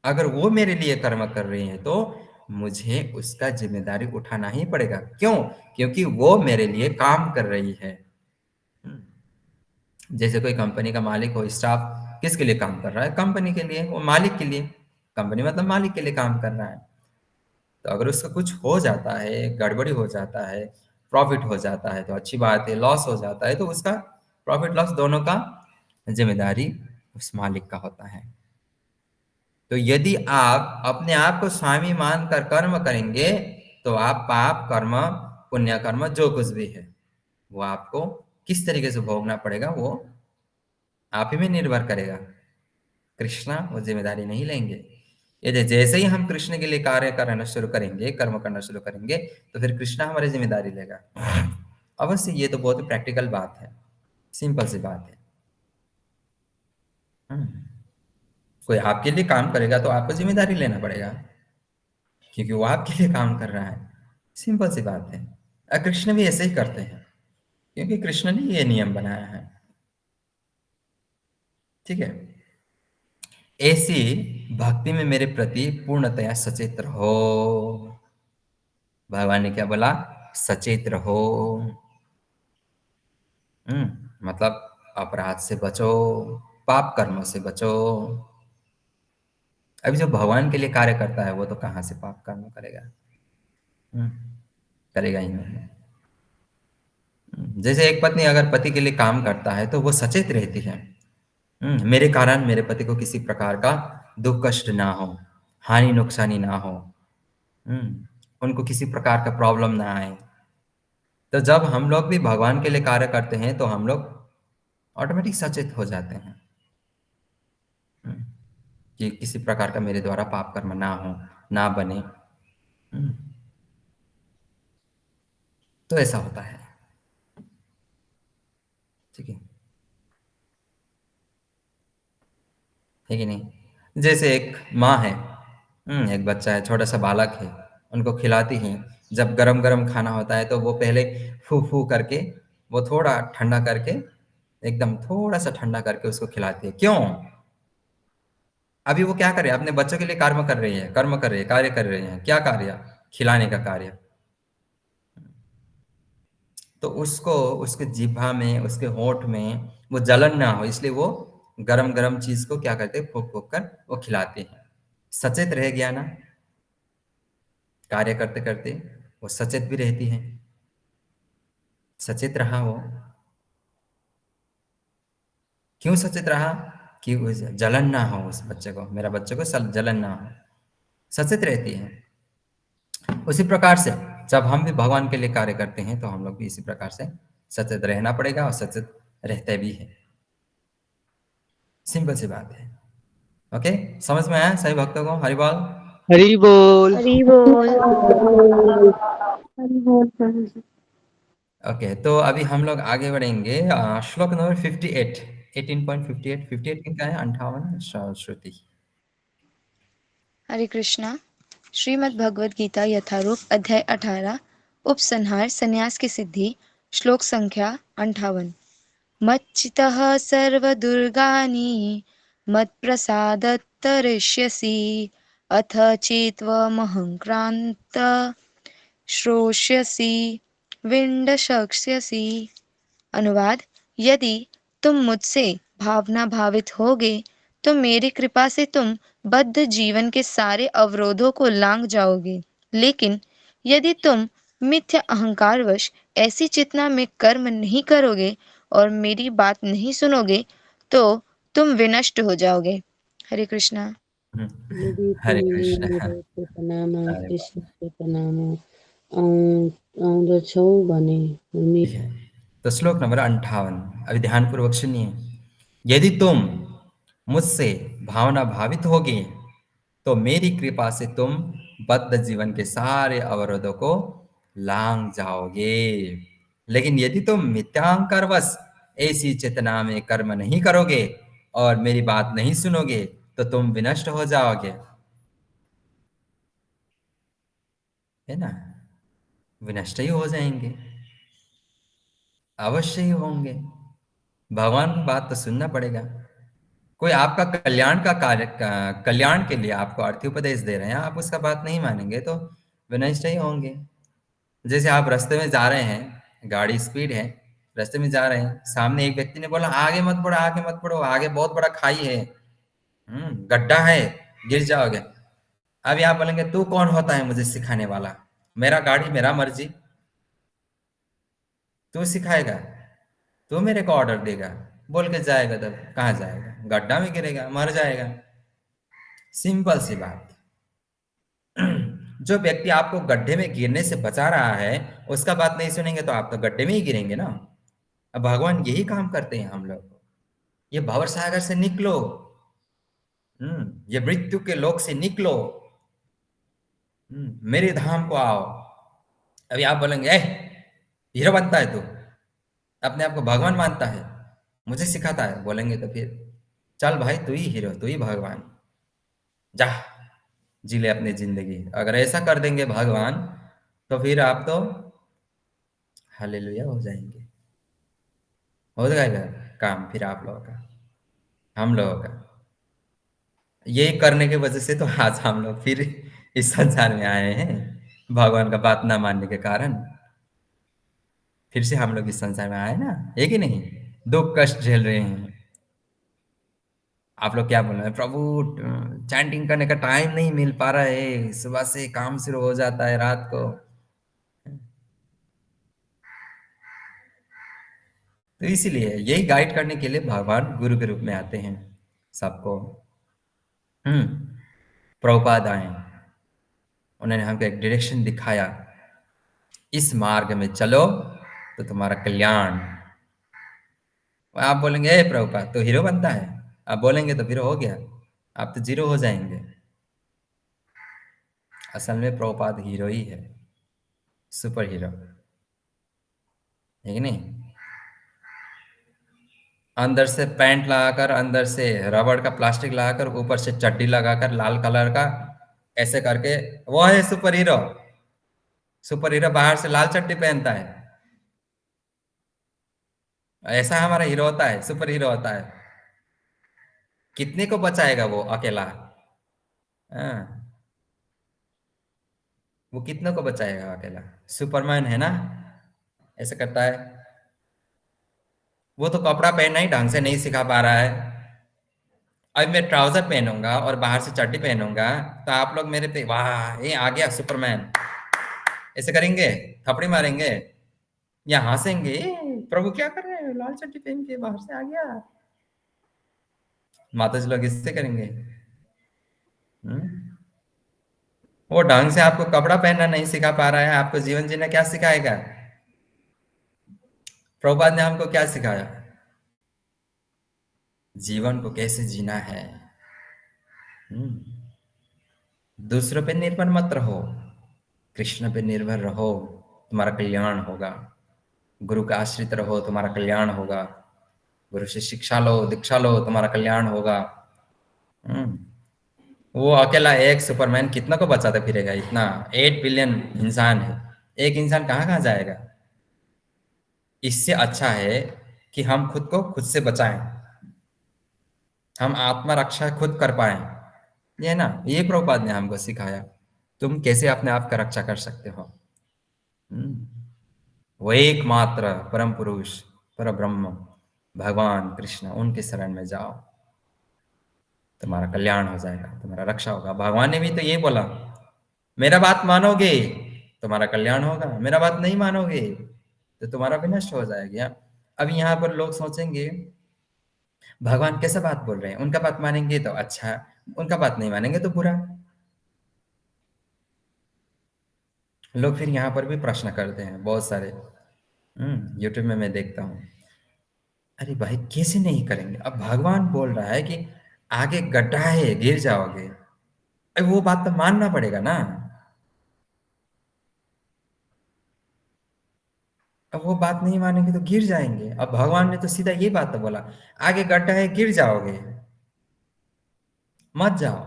अगर वो मेरे लिए कर्म कर रही है तो मुझे उसका जिम्मेदारी उठाना ही पड़ेगा। क्यों? क्योंकि वो मेरे लिए काम कर रही है। हम्म, जैसे कोई कंपनी का मालिक हो, स्टाफ किसके लिए काम कर रहा है? कंपनी के लिए, वो मालिक के लिए, कंपनी मतलब मालिक के लिए काम कर रहा है। तो अगर उसका कुछ हो जाता है, गड़बड़ी हो जाता है, प्रॉफिट हो जाता है तो अच्छी बात है, लॉस हो जाता है तो उसका प्रॉफिट लॉस दोनों का जिम्मेदारी उस मालिक का होता है। तो यदि आप अपने आप को स्वामी मानकर कर्म करेंगे तो आप पाप कर्म, पुण्य कर्म, जो कुछ भी है वो आपको किस तरीके से भोगना पड़ेगा वो आप ही में निर्भर करेगा। कृष्णा वो जिम्मेदारी नहीं लेंगे। यदि जैसे ही हम कृष्ण के लिए कार्य करना शुरू करेंगे, कर्म करना शुरू करेंगे, तो फिर कृष्णा हमारी जिम्मेदारी लेगा। अवश्य ये तो बहुत प्रैक्टिकल बात है, सिंपल सी बात है। कोई आपके लिए काम करेगा तो आपको जिम्मेदारी लेना पड़ेगा, क्योंकि वो आपके लिए काम कर रहा है। सिंपल सी बात है। कृष्ण भी ऐसे ही करते हैं, क्योंकि कृष्ण ने ये नियम बनाया है। ठीक है, ऐसी भक्ति में मेरे प्रति पूर्णतया सचेत रहो। भगवान ने क्या बोला? सचेत रहो। मतलब अपराध से बचो, पाप कर्म से बचो। अभी जो भगवान के लिए कार्य करता है वो तो कहाँ से पाप कर्म करेगा? करेगा ही नहीं। जैसे एक पत्नी अगर पति के लिए काम करता है तो वो सचेत रहती है, मेरे कारण मेरे पति को किसी प्रकार का दुख कष्ट ना हो, हानि नुकसानी ना हो, उनको किसी प्रकार का प्रॉब्लम ना आए। तो जब हम लोग भी भगवान के लिए कार्य करते हैं तो हम लोग ऑटोमेटिक सचेत हो जाते हैं, कि किसी प्रकार का मेरे द्वारा पाप कर्म ना हो, ना बने। तो ऐसा होता है। ठीक है कि नहीं? जैसे एक माँ है, एक बच्चा है, छोटा सा बालक है, उनको खिलाती है। जब गरम गरम खाना होता है तो वो पहले फू फू करके, वो थोड़ा ठंडा करके, एकदम थोड़ा सा ठंडा करके उसको खिलाती है। क्यों? अभी वो क्या करे? अपने बच्चों के लिए कर्म कर रही है, कर्म कर रही है, कार्य कर रही है। क्या कार्य? खिलाने का कार्य। तो उसको उसके जिह्वा में, उसके होंठ में वो जलन ना हो, इसलिए वो गरम गरम चीज को क्या करते हैं? फूक फूक कर वो खिलाते हैं। सचेत रह गया ना? कार्य करते करते वो सचेत भी रहती है, सचेत रहा वो। क्यों सचेत रहा? कि उस जलन ना हो, उस बच्चे को, मेरा बच्चे को जलन ना हो, सचेत रहती है। उसी प्रकार से जब हम भी भगवान के लिए कार्य करते हैं तो हम लोग भी इसी प्रकार से सचेत रहना पड़ेगा, और सचेत रहते भी है। सिंपल सी बात है। ओके, समझ में आया सही भक्तों को? हरि बोल। हरि बोल। हरि बोल। ओके, तो अभी हम लोग आगे बढ़ेंगे। श्लोक नंबर 58, 18.58, 58 किनका है? 58 श्रुति। हरे कृष्णा। श्रीमद् भगवद गीता यथारूप अध्याय 18 उपसंहार संन्यास की सिद्धि, श्लोक संख्या 58। मच्चितः सर्वदुर्गानि मत्प्रसादात् तरिष्यसि अथ चेत्त्वमहङ्क्रान्त श्रोष्यसि विंडशक्ष्यसि। अनुवाद: यदि तुम मुझसे भावना भावित होगे तो मेरी कृपा से तुम बद्ध जीवन के सारे अवरोधों को लांघ जाओगे, लेकिन यदि तुम मिथ्या अहंकारवश ऐसी चेतना में कर्म नहीं करोगे और मेरी बात नहीं सुनोगे तो तुम विनष्ट हो जाओगे। हरे कृष्णा। यदि हरे तिमीले कृष्ण। मेरो चेतनामा अरे कृष्ण चेतनामा आउँदछौ भने ठीक है, तो श्लोक नंबर 58 अभी ध्यान पूर्वक सुनिए। यदि तुम मुझसे भावना भावित होगे तो मेरी कृपा से तुम बद्ध जीवन के सारे अवरोधों को लांघ जाओगे, लेकिन यदि तुम मिथ्यांकरवश ऐसी चेतना में कर्म नहीं करोगे और मेरी बात नहीं सुनोगे तो तुम विनष्ट हो जाओगे। है ना, विनष्ट ही हो जाएंगे, अवश्य ही होंगे। भगवान की बात तो सुनना पड़ेगा। कोई आपका कल्याण का कार्य कल्याण के लिए आपको अर्थोपदेश दे रहे हैं, आप उसका बात नहीं मानेंगे तो विनष्ट ही होंगे। जैसे आप रास्ते में जा रहे हैं, गाड़ी स्पीड है, रास्ते में जा रहे हैं, सामने एक व्यक्ति ने बोला आगे मत बढ़ो, आगे मत बढ़ो, आगे बहुत बड़ा खाई है, गड्ढा है, गिर जाओगे। अब आप बोलेंगे तू कौन होता है मुझे सिखाने वाला, मेरा गाड़ी मेरा मर्जी, तू सिखाएगा, तू मेरे को ऑर्डर देगा, बोल के जाएगा, तब कहाँ जाएगा, गड्ढा में गिरेगा, मर जाएगा। सिंपल सी बात। जो व्यक्ति आपको गड्ढे में गिरने से बचा रहा है उसका बात नहीं सुनेंगे तो आप तो गड्ढे में ही गिरेंगे ना। अब भगवान यही काम करते हैं हम लोग को, ये भंवर सागर से निकलो, ये मृत्यु के लोक से निकलो, मेरे धाम को आओ। अभी आप बोलेंगे ए हीरो बनता है तू, अपने आप को भगवान मानता है, मुझे सिखाता है, बोलेंगे तो फिर चल भाई तू ही हीरो, तू ही भगवान, जा जी ले अपनी जिंदगी। अगर ऐसा कर देंगे भगवान तो फिर आप तो हालेलुया हो जाएंगे, हो जाएगा काम फिर आप लोगों का, हम लोगों का। ये करने की वजह से तो आज हम लोग फिर इस संसार में आए हैं, भगवान का बात ना मानने के कारण फिर से हम लोग इस संसार में आए ना, है कि नहीं? दुख कष्ट झेल रहे हैं। आप लोग क्या बोल रहे हैं, प्रभु चैंटिंग करने का टाइम नहीं मिल पा रहा है, सुबह से काम शुरू हो जाता है रात को। तो इसीलिए यही गाइड करने के लिए भगवान गुरु के रूप में आते हैं सबको। प्रभुपाद आए, उन्होंने हमको एक डायरेक्शन दिखाया, इस मार्ग में चलो तो तुम्हारा कल्याण। आप बोलेंगे ए प्रभुपाद तो हीरो बनता है, आप बोलेंगे तो फिर हो गया, आप तो जीरो हो जाएंगे। असल में प्रभुपाद हीरो ही है, सुपर हीरो है कि नहीं? अंदर से पैंट लगाकर, अंदर से रबड़ का प्लास्टिक लगाकर, ऊपर से चड्डी लगाकर लाल कलर का, ऐसे करके वो है सुपर हीरो। सुपर हीरो बाहर से लाल चड्डी पहनता है, ऐसा हमारा हीरो होता है, सुपर हीरो होता है। कितने को बचाएगा वो अकेला? हाँ, वो कितनों को बचाएगा अकेला? सुपरमैन है ना, ऐसा करता है। वो तो कपड़ा पहनना ही ढंग से नहीं सिखा पा रहा है। अब मैं ट्राउजर पहनूंगा और बाहर से चड्डी पहनूंगा तो आप लोग मेरे पे वाह ये आ गया सुपरमैन ऐसे करेंगे, थपड़ी मारेंगे या हंसेंगे, प्रभु क्या कर रहे हैं, लाल चड्डी पहन के बाहर से आ गया। माता जी लोग इससे करेंगे। वो ढंग से आपको कपड़ा पहनना नहीं सिखा पा रहा है, आपको जीवन जीना क्या सिखाएगा? प्रभुपाद ने हमको क्या सिखाया? जीवन को कैसे जीना है। दूसरों पे निर्भर मत रहो, कृष्ण पे निर्भर रहो, तुम्हारा कल्याण होगा। गुरु का आश्रित रहो, तुम्हारा कल्याण होगा। गुरु से शिक्षा लो, दीक्षा लो, तुम्हारा कल्याण होगा। वो अकेला एक सुपरमैन कितना को बचाता फिरेगा? इतना 8 बिलियन इंसान है, एक इंसान कहाँ कहाँ जाएगा? इससे अच्छा है कि हम खुद को खुद से बचाएं, हम आत्मा रक्षा खुद कर पाए। ये ना, ये प्रभुपाद ने हमको सिखाया तुम कैसे अपने आप का रक्षा कर सकते हो। वो एकमात्र परम पुरुष, पर ब्रह्म, भगवान कृष्ण, उनके शरण में जाओ, तुम्हारा कल्याण हो जाएगा, तुम्हारा रक्षा होगा। भगवान ने भी तो ये बोला, मेरा बात मानोगे तुम्हारा कल्याण होगा, मेरा बात नहीं मानोगे तो तुम्हारा विनष्ट हो जाएगा। अब यहाँ पर लोग सोचेंगे भगवान कैसे बात बोल रहे हैं, उनका बात मानेंगे तो अच्छा, उनका बात नहीं मानेंगे तो बुरा। लोग फिर यहाँ पर भी प्रश्न करते हैं बहुत सारे। यूट्यूब में मैं देखता हूँ, अरे भाई कैसे नहीं करेंगे, अब भगवान बोल रहा है कि आगे गड्ढा है गिर जाओगे, अब वो बात तो मानना पड़ेगा ना। अब वो बात नहीं मानेंगे तो गिर जाएंगे। अब भगवान ने तो सीधा ये बात तो बोला, आगे गड्ढा है गिर जाओगे, मत जाओ।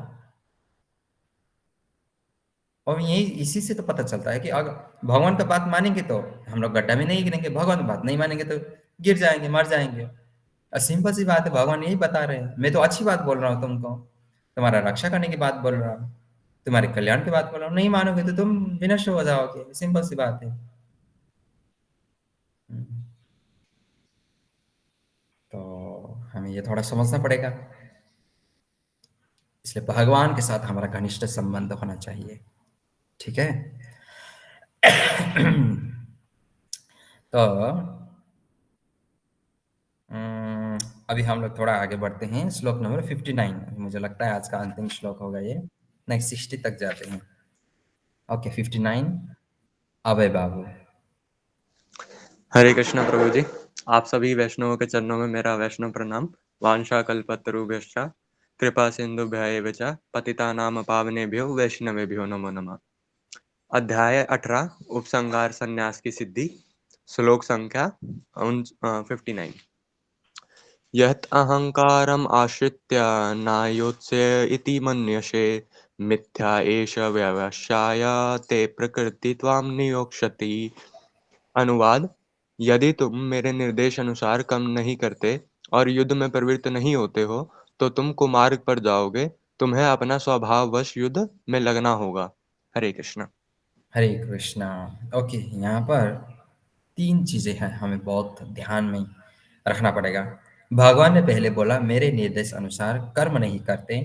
और यही इसी से तो पता चलता है कि अगर भगवान का बात मानेंगे तो हम लोग गड्ढा में नहीं गिरेंगे, भगवान की बात नहीं मानेंगे तो गिर जाएंगे, मर जाएंगे। और सिंपल सी बात है, भगवान यही बता रहे हैं। मैं तो अच्छी बात बोल रहा हूँ तुमको, तुम्हारा रक्षा करने की बात बोल रहा हूँ, तुम्हारे कल्याण की बात बोल रहा हूँ, नहीं मानोगे तो तुम विनष्ट हो जाओगे, सिंपल सी बात है। हम्म, तो हमें ये थोड़ा समझना पड़ेगा। इसलिए भगवान के साथ हमारा घनिष्ठ संबंध होना चाहिए, ठीक है। तो अम, अभी हम लोग थोड़ा आगे बढ़ते हैं, श्लोक नंबर 59, मुझे लगता है आज का अंतिम श्लोक होगा ये, नेक्स्ट 60 तक जाते हैं। ओके 59, अभय बाबू। हरे कृष्ण प्रभु जी। आप सभी वैष्णवों के चरणों में मेरा वैष्णव प्रणाम। वांशा कल्पतरुभ्यश्च कृपा सिंधुभ्य एव च पतितानां पावनेभ्यो वैष्णवेभ्यो नमो नमः। अध्याय 18 उपसंहार संन्यास की सिद्धि। श्लोक संख्या 59। यत् अहंकारम् आश्रित्य नायोत्स्य इति मन्यसे मिथ्या एष व्यवसाय ते प्रकृति त्वां नियोक्ष्यति। अनुवाद: यदि तुम मेरे निर्देश अनुसार कर्म नहीं करते और युद्ध में प्रवृत्त नहीं होते हो तो तुम कुमार्ग पर जाओगे, तुम्हें अपना स्वभाववश युद्ध में लगना होगा। हरे कृष्ण। हरे कृष्णा। ओके, यहाँ पर 3 चीजें हैं हमें बहुत ध्यान में रखना पड़ेगा। भगवान ने पहले बोला मेरे निर्देश अनुसार कर्म नहीं करते,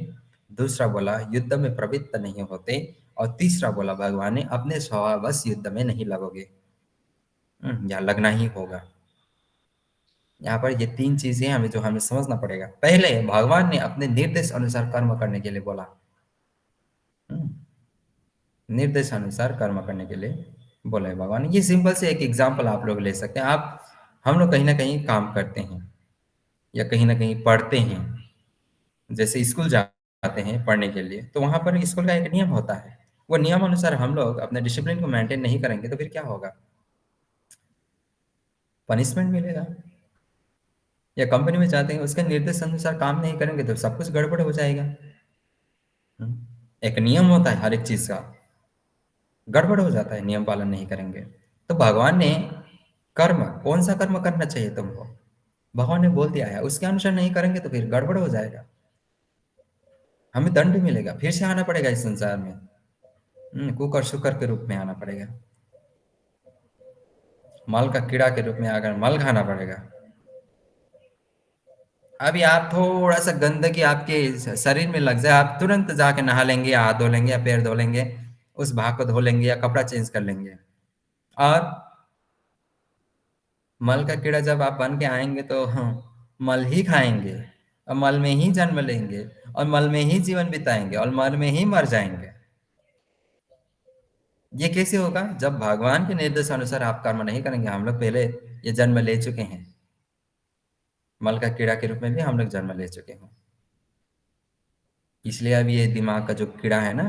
दूसरा बोला युद्ध में प्रवृत्त नहीं होते, और तीसरा बोला भगवान ने अपने स्वभाववश युद्ध में नहीं लगोगे। यहाँ लगना ही होगा। यहाँ पर ये 3 चीजें हमें समझना पड़ेगा। पहले भगवान ने अपने निर्देश अनुसार कर्म करने के लिए बोला। निर्देश अनुसार कर्म करने के लिए बोला है भगवान। ये सिंपल से एक एग्जाम्पल आप लोग ले सकते हैं। आप हम लोग कहीं ना कहीं काम करते हैं या कहीं ना कहीं पढ़ते हैं, जैसे स्कूल जाते हैं पढ़ने के लिए, तो वहां पर स्कूल का एक नियम होता है। वो नियम अनुसार हम लोग अपने डिसिप्लिन को मेंटेन नहीं करेंगे तो फिर क्या होगा, पनिशमेंट मिलेगा। या कंपनी में जाते हैं, उसके निर्देश अनुसार काम नहीं करेंगे तो सब कुछ गड़बड़ हो जाएगा। एक नियम होता है हर एक चीज का, गड़बड़ हो जाता है नियम पालन नहीं करेंगे। तो भगवान ने कर्म, कौन सा कर्म करना चाहिए तुमको, भगवान ने बोल दिया है, उसके अनुसार नहीं करेंगे तो फिर गड़बड़ हो जाएगा, हमें दंड मिलेगा, फिर से आना पड़ेगा इस संसार में। कुकर शुकर के रूप में आना पड़ेगा, मल का कीड़ा के रूप में आकर मल खाना पड़ेगा। अभी आप थोड़ा सा गंदगी आपके शरीर में लग जाए, आप तुरंत जाके नहा लेंगे या हाथ धो लेंगे या पैर धो लेंगे, उस भाग को धो लेंगे या कपड़ा चेंज कर लेंगे, और मल का कीड़ा जब आप बन के आएंगे तो मल ही खाएंगे और मल में ही जन्म लेंगे और मल में ही जीवन बिताएंगे और मल में ही मर जाएंगे। ये कैसे होगा, जब भगवान के निर्देश अनुसार आप कर्म नहीं करेंगे। हम लोग पहले ये जन्म ले चुके हैं, मल का कीड़ा के रूप में भी हम लोग जन्म ले चुके हैं, इसलिए अभी ये दिमाग का जो कीड़ा है ना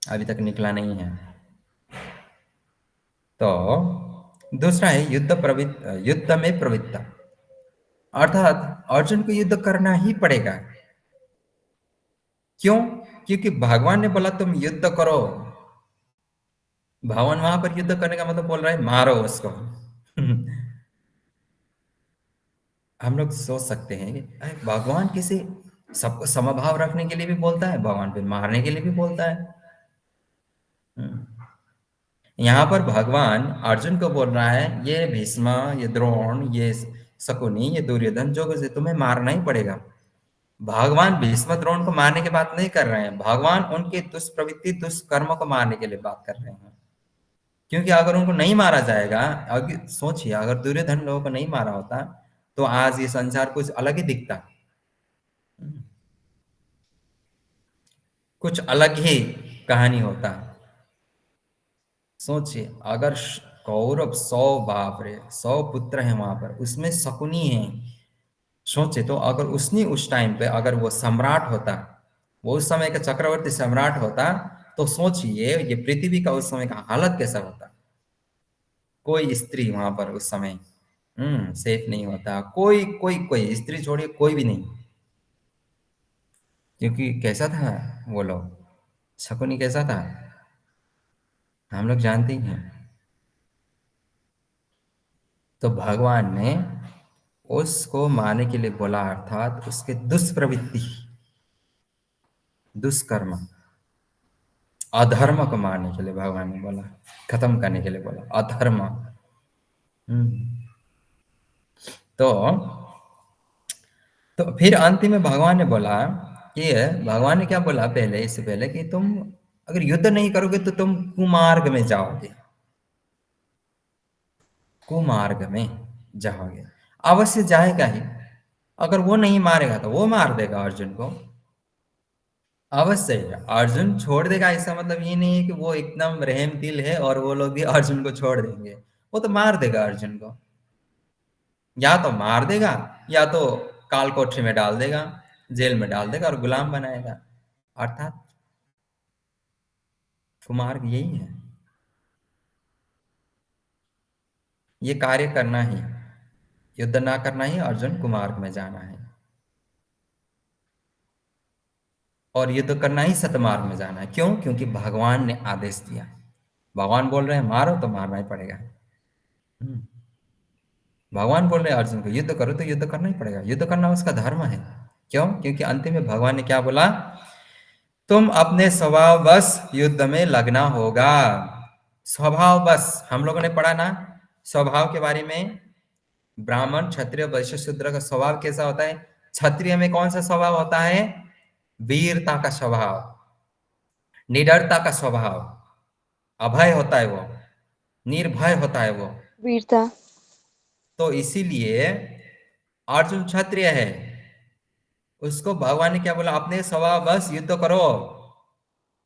अभी तक निकला नहीं है। तो दूसरा है युद्ध में प्रवृत्त, अर्थात अर्जुन को युद्ध करना ही पड़ेगा। क्यों? क्योंकि भगवान ने बोला तुम युद्ध करो। भगवान वहां पर युद्ध करने का मतलब बोल रहा है मारो उसको। हम लोग सोच सकते हैं कि अरे भगवान किसी सबको समभाव रखने के लिए भी बोलता है, भगवान फिर मारने के लिए भी बोलता है। यहाँ पर भगवान अर्जुन को बोल रहा है, ये भीष्म, ये द्रोण, ये शकुनी, ये दुर्योधन, जो कुछ है, तुम्हें मारना ही पड़ेगा। भगवान भीष्म द्रोण को मारने की बात नहीं कर रहे हैं, भगवान उनके दुष्प्रवृत्ति दुष्कर्म को मारने के लिए बात कर रहे हैं। क्योंकि अगर उनको नहीं मारा जाएगा, अगर सोचिए अगर दुर्योधन लोगों को नहीं मारा होता तो आज ये संसार कुछ अलग ही दिखता, कुछ अलग ही कहानी होता। सोचिए अगर कौरव 100, बाप रे 100 पुत्र हैं वहां पर, उसमें शकुनी है। सोचे तो अगर उसने उस टाइम पे अगर वो सम्राट होता, वो उस समय का चक्रवर्ती सम्राट होता, तो सोचिए ये पृथ्वी का उस समय का हालत कैसा होता। कोई स्त्री वहां पर उस समय सेफ नहीं होता, कोई कोई कोई स्त्री छोड़िए कोई भी नहीं। क्योंकि कैसा था वो लोग, शकुनी कैसा था हम लोग जानते ही हैं। तो भगवान ने उसको मारने के लिए बोला, अर्थात उसके दुष्प्रवृत्ति दुष्कर्म अधर्म को मारने के लिए भगवान ने बोला, खत्म करने के लिए बोला अधर्म। तो फिर अंतिम में भगवान ने बोला कि भगवान ने क्या बोला पहले, इससे पहले कि तुम अगर युद्ध नहीं करोगे तो तुम कुमार्ग में जाओगे, कुमार्ग में जाओगे। अवश्य जाएगा ही, अगर वो नहीं मारेगा तो वो मार देगा अर्जुन को, अवश्य। अर्जुन छोड़ देगा इसका मतलब ये नहीं है कि वो एकदम रहम दिल है और वो लोग भी अर्जुन को छोड़ देंगे, वो तो मार देगा अर्जुन को, या तो मार देगा या तो काल कोठरी में डाल देगा, जेल में डाल देगा और गुलाम बनाएगा। अर्थात कुमार्ग यही है, ये कार्य करना ही, युद्ध ना करना ही अर्जुन कुमार्ग में जाना है, और युद्ध करना ही सतमार्ग में जाना है। क्यों? क्योंकि भगवान ने आदेश दिया, भगवान बोल रहे हैं मारो तो मारना ही पड़ेगा। भगवान बोल रहे हैं अर्जुन को युद्ध करो तो युद्ध करना ही पड़ेगा, युद्ध करना उसका धर्म है। क्यों? क्योंकि अंतिम में भगवान ने क्या बोला, तुम अपने स्वभाव बस युद्ध में लगना होगा। स्वभाव बस, हम लोगों ने पढ़ा ना स्वभाव के बारे में, ब्राह्मण क्षत्रिय वैश्य शूद्र का स्वभाव कैसा होता है। क्षत्रिय में कौन सा स्वभाव होता है, वीरता का स्वभाव, निडरता का स्वभाव, अभय होता है वो, निर्भय होता है वो, वीरता। तो इसीलिए अर्जुन क्षत्रिय है, उसको भगवान ने क्या बोला, अपने स्वभाव बस युद्ध करो।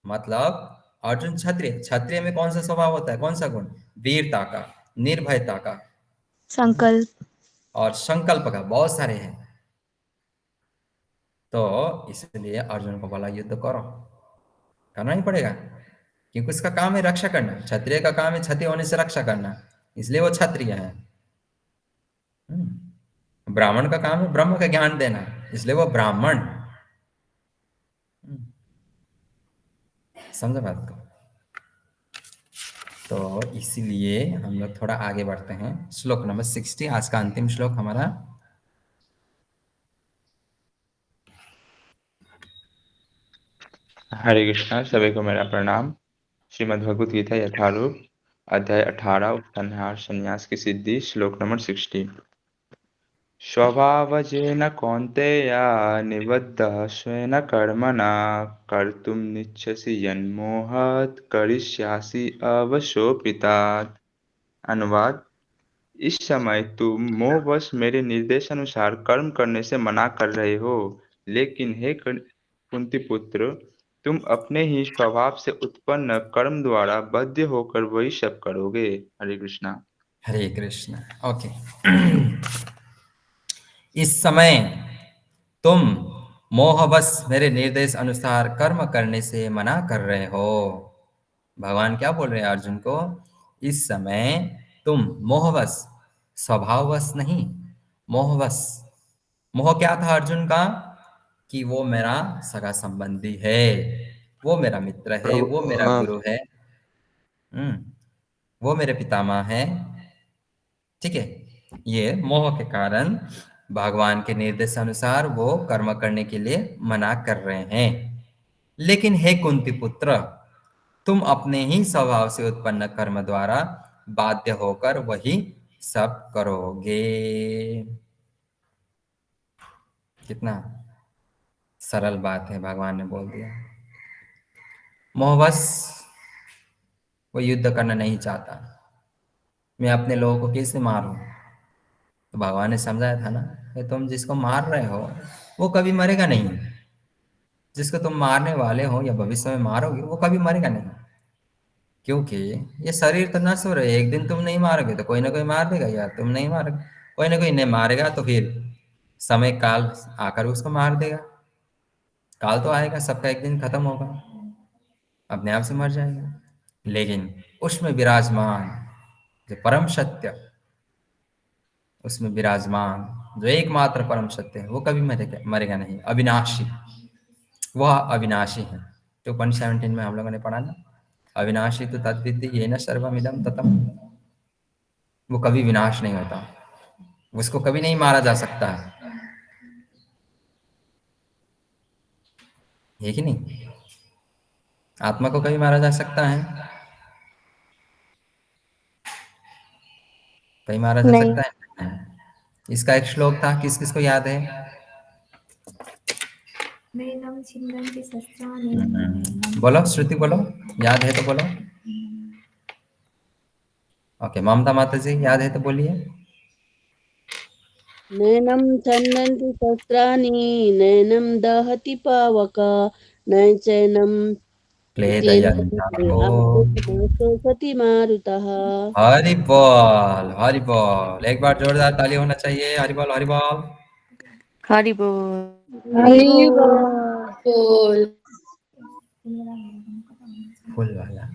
मतलब अर्जुन क्षत्रिय, क्षत्रिय में कौन सा स्वभाव होता है, कौन सा गुण, वीरता का, निर्भयता का, संकल्प और संकल्प का, बहुत सारे हैं। तो इसलिए अर्जुन को बोला युद्ध करो, करना ही पड़ेगा, क्योंकि उसका काम है रक्षा करना, क्षत्रिय का काम है क्षति होने से रक्षा करना, इसलिए वो क्षत्रिय है। ब्राह्मण का काम है ब्रह्म का ज्ञान देना, इसलिए वो ब्राह्मण। समझ बात को। तो इसीलिए हम लोग थोड़ा आगे बढ़ते हैं, श्लोक नंबर 60, आज का अंतिम श्लोक हमारा। हरे कृष्णा, सभी को मेरा प्रणाम। श्रीमद् भगवत गीता यथारूप अध्याय 18 उपसंहार संन्यास की सिद्धि, श्लोक नंबर 60। स्वभावजेन कौन्तेय निबद्धः स्वेन कर्मणा कर्तुं निच्छसि यन्मोहात् करिष्यासि अवशोपितात्। अनुवाद, इस समय तुम मोहवश मेरे निर्देश अनुसार कर्म करने से मना कर रहे हो, लेकिन हे कुंती पुत्र, तुम अपने ही स्वभाव से उत्पन्न कर्म द्वारा बद्ध होकर वही सब करोगे। हरे कृष्णा। हरे कृष्ण। ओके। इस समय तुम मोहवश मेरे निर्देश अनुसार कर्म करने से मना कर रहे हो। भगवान क्या बोल रहे हैं अर्जुन को, इस समय तुम मोहवश, स्वभाववश नहीं, मोहवश। मोह क्या था अर्जुन का, कि वो मेरा सगा संबंधी है, वो मेरा मित्र है, प्रभु वो मेरा गुरु है, वो मेरे पितामह है। ठीक है, ये मोह के कारण भगवान के निर्देश अनुसार वो कर्म करने के लिए मना कर रहे हैं। लेकिन हे कुंती पुत्र, तुम अपने ही स्वभाव से उत्पन्न कर्म द्वारा बाध्य होकर वही सब करोगे। कितना सरल बात है, भगवान ने बोल दिया। मोहवश वो युद्ध करना नहीं चाहता, मैं अपने लोगों को कैसे मारूं? तो भगवान ने समझाया था ना कि तुम जिसको मार रहे हो वो कभी मरेगा नहीं, जिसको तुम मारने वाले हो या भविष्य में मारोगे वो कभी मरेगा नहीं, क्योंकि ये शरीर तो नश्वर हो रहा है। एक दिन तुम नहीं मारोगे तो कोई ना कोई मार देगा, या तुम नहीं मारोगे कोई ना कोई नहीं मारेगा, तो फिर समय काल आकर उसको मार देगा। काल तो आएगा, सबका एक दिन खत्म होगा, अपने आप से मर जाएगा। लेकिन उसमें विराजमान जो परम सत्य, उसमें विराजमान जो एकमात्र परम सत्य है, वो कभी मरेगा नहीं, अविनाशी। वह अविनाशी है। 2.17 में हम लोगों ने पढ़ा ना, अविनाशी तो तद्विद्धि येन सर्वमिदं ततम्। वो कभी विनाश नहीं होता, उसको कभी नहीं मारा जा सकता है कि नहीं? आत्मा को कभी मारा जा सकता है? कहीं मारा जा नहीं। सकता है? इसका एक श्लोक था, किस किस को याद है? नैनं छिन्दन्ति शस्त्राणि। बोलो श्रुति, बोलो, याद है तो बोलो। ओके, ममता माता जी याद है तो बोलिए। नैनं छन्दन्ति शस्त्राणि नैनं दहति पावक न चैनं क्लेदयन्तार्को। शोषति मारुतः। हरि बोल, हरि बोल। एक बार जोरदार ताली होना चाहिए। हरि बोल, हरि बोल। हरि बोल। हरि बोल। फुल वाला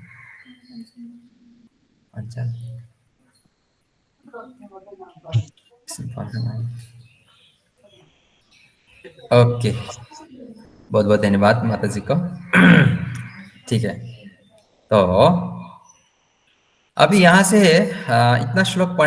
अच्छा। ओके, बहुत बहुत धन्यवाद माता जी को। ठीक है, तो अभी यहाँ से इतना श्लोक